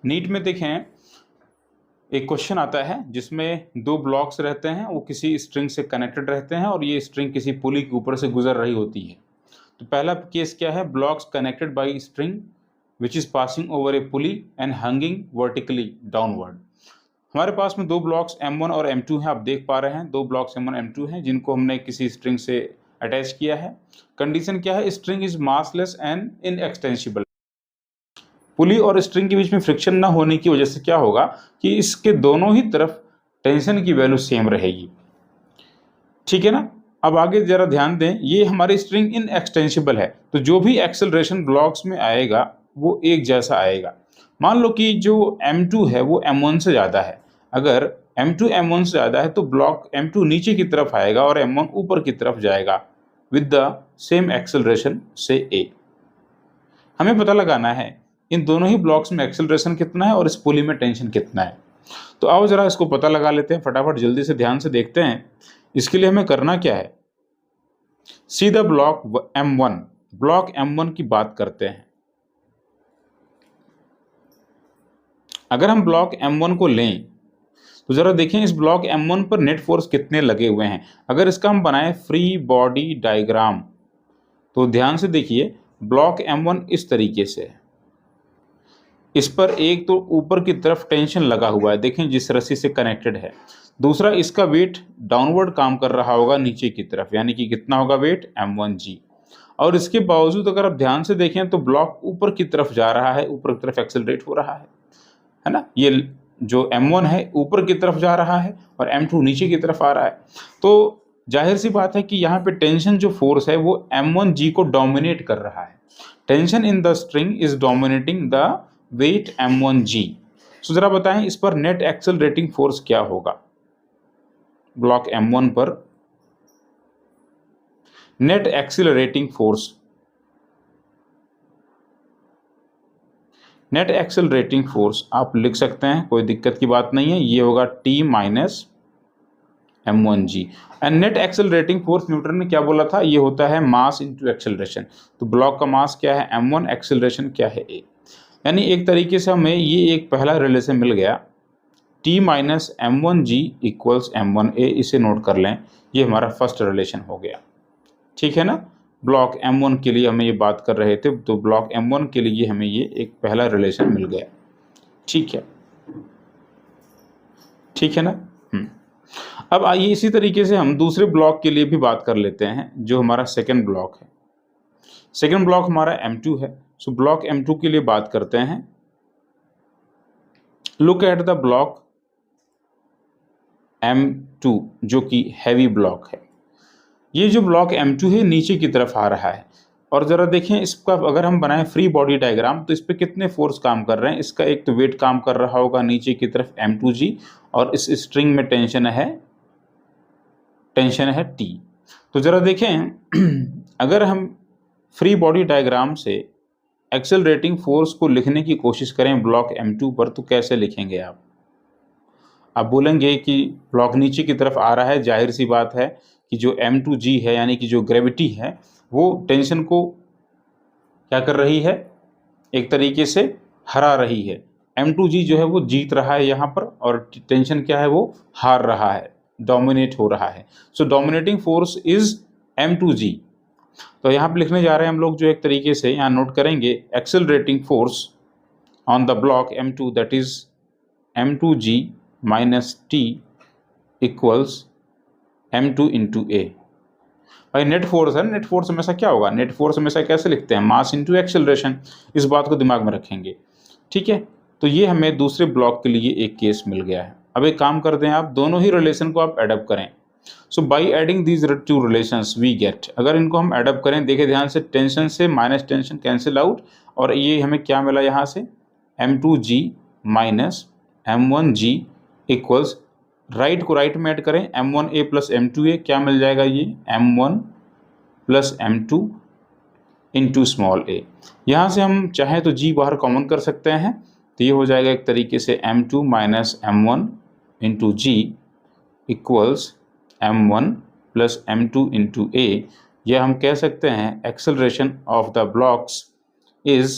NEET में देखें एक क्वेश्चन आता है जिसमें दो ब्लॉक्स रहते हैं, वो किसी स्ट्रिंग से कनेक्टेड रहते हैं और ये स्ट्रिंग किसी पुली के ऊपर से गुजर रही होती है। तो पहला केस क्या है, blocks connected by string which is passing over a pulley and hanging vertically downward. हमारे पास में दो ब्लॉक्स M1 और M2 हैं, आप देख पा रहे हैं दो ब्लॉक्स M1 M2 हैं जिनको हमने किसी स्ट्रिंग से अटैच किया है। कंडीशन क्या है, string is massless and inextensible. Pulley और स्ट्रिंग के बीच में फ्रिक्शन ना होने की वजह से क्या होगा कि इसके दोनों ही तरफ टेंशन की वैल्यू सेम रहेगी। ठीक है ना। अब आगे जरा ध्यान दें, ये हमारी स्ट्रिंग इनएक्सटेंसिबल है तो जो भी एक्सेलरेशन ब्लॉक्स में आएगा वो एक जैसा आएगा। मान लो कि जो M2 है वो M1 से ज़्यादा है, अगर M2 M1 से ज़्यादा है तो ब्लॉक M2 नीचे की तरफ आएगा और M1 ऊपर की तरफ जाएगा विद द सेम एक्सेलरेशन से A। हमें पता लगाना है इन दोनों ही ब्लॉक्स में एक्सेलरेशन कितना है और इस पुली में टेंशन कितना है। तो आओ जरा इसको पता लगा लेते हैं, फटाफट जल्दी से ध्यान से देखते हैं। इसके लिए हमें करना क्या है, see the block M1, block M1 की बात करते हैं। अगर हम ब्लॉक M1 को लें तो जरा देखें इस ब्लॉक M1 पर नेट फोर्स कितने लगे हुए हैं। अगर इसका हम बनाएं फ्री बॉडी डायग्राम तो ध्यान से देखिए, ब्लॉक M1 इस तरीके से है, इस पर एक तो ऊपर की तरफ टेंशन लगा हुआ है, देखें जिस रस्सी से कनेक्टेड है। दूसरा, इसका वेट डाउनवर्ड काम कर रहा होगा नीचे की तरफ, यानी कि कितना होगा वेट M1G। और इसके बावजूद अगर आप ध्यान से देखें तो ब्लॉक ऊपर की तरफ जा रहा है, ऊपर की तरफ एक्सेलरेट हो रहा है ना। ये जो M1 है ऊपर की तरफ जा रहा है और M2 नीचे की तरफ आ रहा है। तो जाहिर सी बात है कि यहाँ पे टेंशन जो फोर्स है वो M1G को डोमिनेट कर रहा है। Tension in the string is dominating the weight M1G। So जरा बताएं इस पर नेट एक्सेलरेटिंग फोर्स क्या होगा। ब्लॉक M1 पर net accelerating force, net accelerating force आप लिख सकते हैं, कोई दिक्कत की बात नहीं है, ये होगा T minus M1G। And net accelerating force Newton ने क्या बोला था, ये होता है मास इंटू एक्सेलरेशन। तो ब्लॉक का मास क्या है M1, एक्सेलरेशन क्या है A। यानी एक तरीके से हमें ये एक पहला रिलेशन मिल गया, T minus M1G equals M1A। इसे नोट कर लें, ये हमारा फर्स्ट रिलेशन हो गया। ठीक है ना। ब्लॉक M1 के लिए हमें ये बात कर रहे थे, तो ब्लॉक M1 के लिए हमें ये एक पहला रिलेशन मिल गया। ठीक है, ठीक है ना। अब आइए इसी तरीके से हम दूसरे ब्लॉक के लिए भी बात कर लेते हैं, जो हमारा सेकंड ब्लॉक है। सेकंड ब्लॉक हमारा M2 है। सो ब्लॉक M2 के लिए बात करते हैं। Look at the block M2 जो कि हैवी ब्लॉक है। ये जो ब्लॉक M2 है नीचे की तरफ आ रहा है और ज़रा देखें इसका अगर हम बनाएं फ्री बॉडी डायग्राम तो इस पे कितने फोर्स काम कर रहे हैं। इसका एक तो वेट काम कर रहा होगा नीचे की तरफ M2G और इस स्ट्रिंग में टेंशन है T। तो ज़रा देखें अगर हम फ्री बॉडी डायग्राम से एक्सेलरेटिंग फोर्स को लिखने की कोशिश करें ब्लॉक M2 पर तो कैसे लिखेंगे आप बोलेंगे कि ब्लॉक नीचे की तरफ आ रहा है, जाहिर सी बात है कि जो M2G है यानी कि जो ग्रेविटी है वो टेंशन को क्या कर रही है, एक तरीके से हरा रही है। M2G जो है वो जीत रहा है यहाँ पर और टेंशन क्या है, वो हार रहा है, डोमिनेट हो रहा है। सो डोमिनेटिंग फोर्स इज M2G। तो यहाँ पर लिखने जा रहे हैं हम लोग जो एक तरीके से यहाँ नोट करेंगे, accelerating force on the block M2 that is M2G minus T equals M2 into A। भाई नेट फोर्स है, नेट फोर्स हमेशा क्या होगा, नेट फोर्स हमेशा कैसे लिखते हैं, मास इंटू एक्सेलरेशन। इस बात को दिमाग में रखेंगे। ठीक है, तो ये हमें दूसरे ब्लॉक के लिए एक केस मिल गया है। अब एक काम करते हैं, आप दोनों ही रिलेशन को आप एडअप करें। So by adding these two relations we get, अगर इनको हम एडअप करें, देखें ध्यान से, टेंशन से माइनस टेंशन कैंसिल आउट और ये हमें क्या मिला यहाँ से, M2G minus M1G equals, right को राइट में ऐड करें, M1A प्लस M2A, क्या मिल जाएगा ये M1 plus M2 into small a। यहाँ से हम चाहें तो G बाहर कॉमन कर सकते हैं, तो ये हो जाएगा एक तरीके से M2 minus M1 into G equals M1 plus M2 into A। यह हम कह सकते हैं acceleration of the blocks is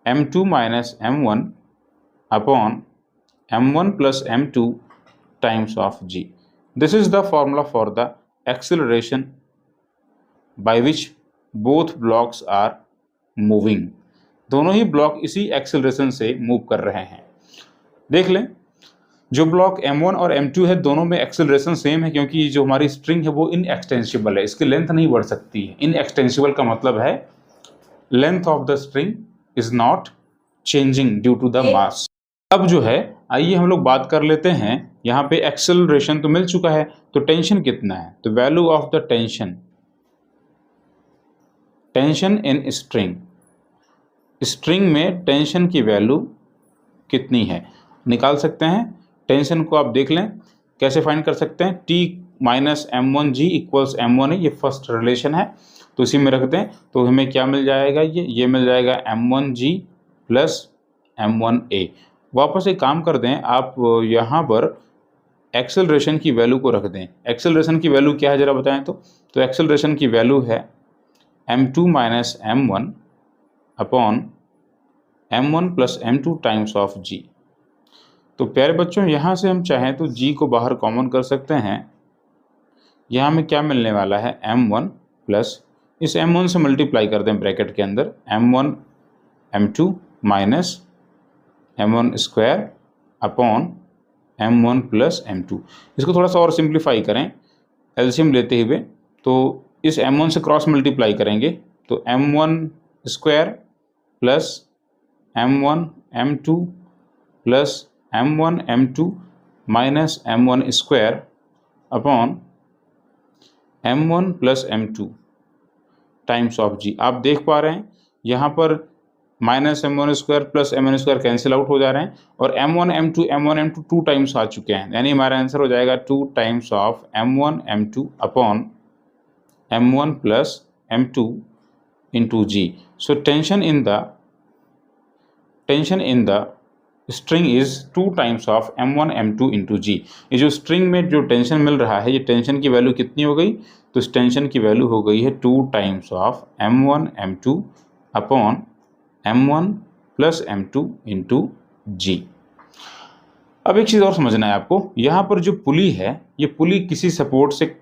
M2 minus M1 upon m1 plus m2 times of g. This is the formula for the acceleration by which both blocks are moving. दोनों ही block इसी acceleration से move कर रहे हैं। देख लें, जो block m1 और m2 है दोनों में एक्सेलरेशन सेम है, क्योंकि जो हमारी स्ट्रिंग है वो इनएक्सटेंसिबल है, इसकी लेंथ नहीं बढ़ सकती है। इनएक्सटेंसिबल का मतलब है length of the string is not changing due to the mass. अब जो है, आइए हम लोग बात कर लेते हैं, यहाँ पे एक्सेलरेशन तो मिल चुका है, तो टेंशन कितना है, तो value of the tension, tension in string, string में टेंशन की वैल्यू कितनी है निकाल सकते हैं। टेंशन को आप देख लें, कैसे फाइंड कर सकते हैं, T minus m1g equals m1a, ये फर्स्ट रिलेशन है, तो इसी में रख दें, तो हमें क्या मिल जाएगा, ये मिल जाएगा m1g प्लस m1a। वापस एक काम कर दें, आप यहाँ पर एक्सेलरेशन की वैल्यू को रख दें। एक्सेलरेशन की वैल्यू क्या है जरा बताएं तो एक्सेलरेशन की वैल्यू है m2 minus m1 upon m1 plus m2 times of g। तो प्यारे बच्चों, यहाँ से हम चाहें तो g को बाहर कॉमन कर सकते हैं। यहाँ में क्या मिलने वाला है, m1 प्लस इस m1 से मल्टीप्लाई कर दें ब्रैकेट के अंदर, m1 m2 minus m1 square upon m1 plus m2। इसको थोड़ा सा और सिंप्लीफाई करें, एलसीएम लेते हुए, तो इस m1 से क्रॉस मल्टीप्लाई करेंगे, तो m1 square plus m1 m2 plus m1 m2 minus m1 square upon m1 plus m2 times of g। आप देख पा रहे हैं यहाँ पर minus m1 square plus m1 square cancel out हो जा रहे हैं, और m1 m2 2 टाइम्स आ चुके हैं, यानी हमारा आंसर हो जाएगा 2 times of m1 m2 upon m1 plus m2 into g। So tension in the string is 2 times of m1 m2 into g। ये जो स्ट्रिंग में जो टेंशन मिल रहा है, ये टेंशन की वैल्यू कितनी हो गई, तो इस टेंशन की वैल्यू हो गई है 2 times of m1 m2 upon m1 plus m2 into g। अब एक चीज़ और समझना है आपको, यहाँ पर जो पुली है, ये पुली किसी सपोर्ट से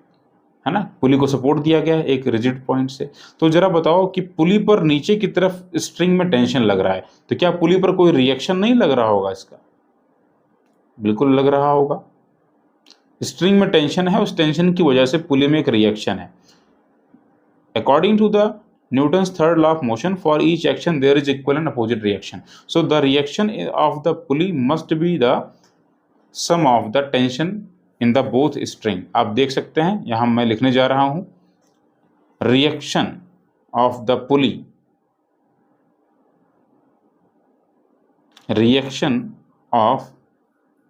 है ना, पुली को सपोर्ट दिया गया है एक रिजिड पॉइंट से। तो जरा बताओ कि पुली पर नीचे की तरफ स्ट्रिंग में टेंशन लग रहा है, तो क्या पुली पर कोई रिएक्शन नहीं लग रहा होगा इसका? बिल्कुल लग रहा होगा। स्ट्रिंग में टेंशन है, उस टेंशन की वजह से पुली में एक रिएक्शन है। According to the Newton's third law of motion, for each action there is equal and opposite reaction. So the reaction of the pulley must be the sum of the tension in the both string. आप देख सकते हैं, यहाँ मैं लिखने जा रहा हूँ, reaction of the pulley, reaction of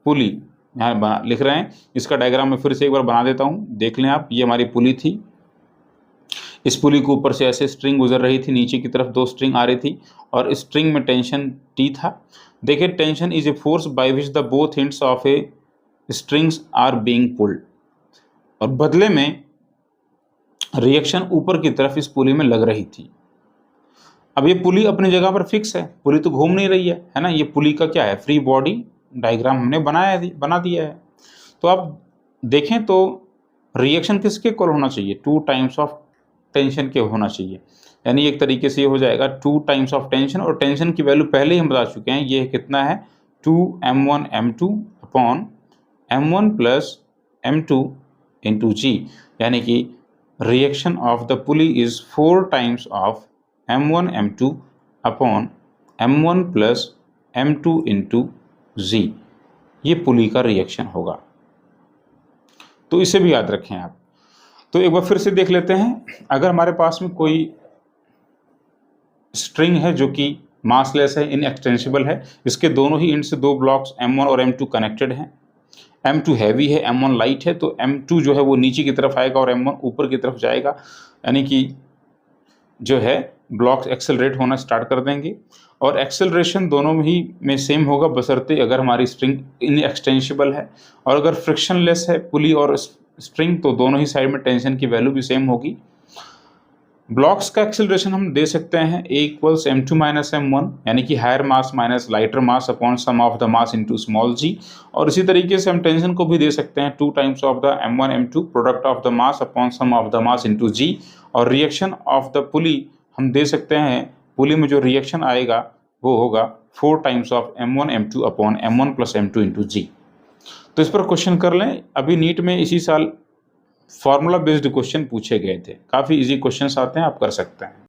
pulley यहाँ लिख रहे हैं। इसका डायग्राम मैं फिर से एक बार बना देता हूँ, देख लें आप। ये हमारी पुली थी, इस पुली के ऊपर से ऐसे स्ट्रिंग गुजर रही थी, नीचे की तरफ 2 स्ट्रिंग आ रही थी, और स्ट्रिंग में टेंशन T था। देखिए, tension is a force by which the both ends of a strings are being pulled, और बदले में रिएक्शन ऊपर की तरफ इस पुली में लग रही थी। अब ये पुली अपनी जगह पर फिक्स है, पुली तो घूम नहीं रही है ना। ये पुली का क्या है, फ्री बॉडी डायग्राम हमने बना दिया है। तो आप देखें तो रिएक्शन किसके इक्वल होना चाहिए, 2 टाइम्स ऑफ टेंशन के होना चाहिए। यानी एक तरीके से ये हो जाएगा 2 टाइम्स ऑफ टेंशन, और टेंशन की वैल्यू पहले ही हम बता चुके हैं, ये कितना है, 2m1 m2 upon m1 plus m2 into g। यानी कि reaction of the pulley is 4 times of m1 m2 upon m1 plus m2 into g। ये पुली का रिएक्शन होगा, तो इसे भी याद रखें आप। तो एक बार फिर से देख लेते हैं, अगर हमारे पास में कोई स्ट्रिंग है जो कि मासलेस है, इनएक्सटेंसिबल है, इसके दोनों ही एंड से 2 ब्लॉक्स m1 और m2 कनेक्टेड हैं। m2 हैवी है, m1 लाइट है, तो m2 जो है वो नीचे की तरफ आएगा और m1 ऊपर की तरफ जाएगा, यानी कि जो है ब्लॉक्स एक्सेलरेट होना स्टार्ट कर देंगे। और एक्सेलरेशन दोनों ही में सेम होगा, बशर्ते अगर हमारी स्ट्रिंग इनएक्सटेंसिबल है, और अगर फ्रिक्शनलेस है पुली और स्ट्रिंग, तो दोनों ही साइड में टेंशन की वैल्यू भी सेम होगी। ब्लॉक्स का एक्सेलरेशन हम दे सकते हैं A equals m2 minus m1, यानी कि higher mass minus lighter mass upon sum of the mass into small g। और इसी तरीके से हम टेंशन को भी दे सकते हैं 2 times of the m1 m2 product of the mass upon sum of the mass into g। और रिएक्शन ऑफ द पुली हम दे सकते हैं, पुली में जो रिएक्शन आएगा वो होगा 4 times of m1 m2 upon m1 plus m2 into g। तो इस पर क्वेश्चन कर लें। अभी नीट में इसी साल फॉर्मूला बेस्ड क्वेश्चन पूछे गए थे, काफ़ी इजी क्वेश्चंस आते हैं, आप कर सकते हैं।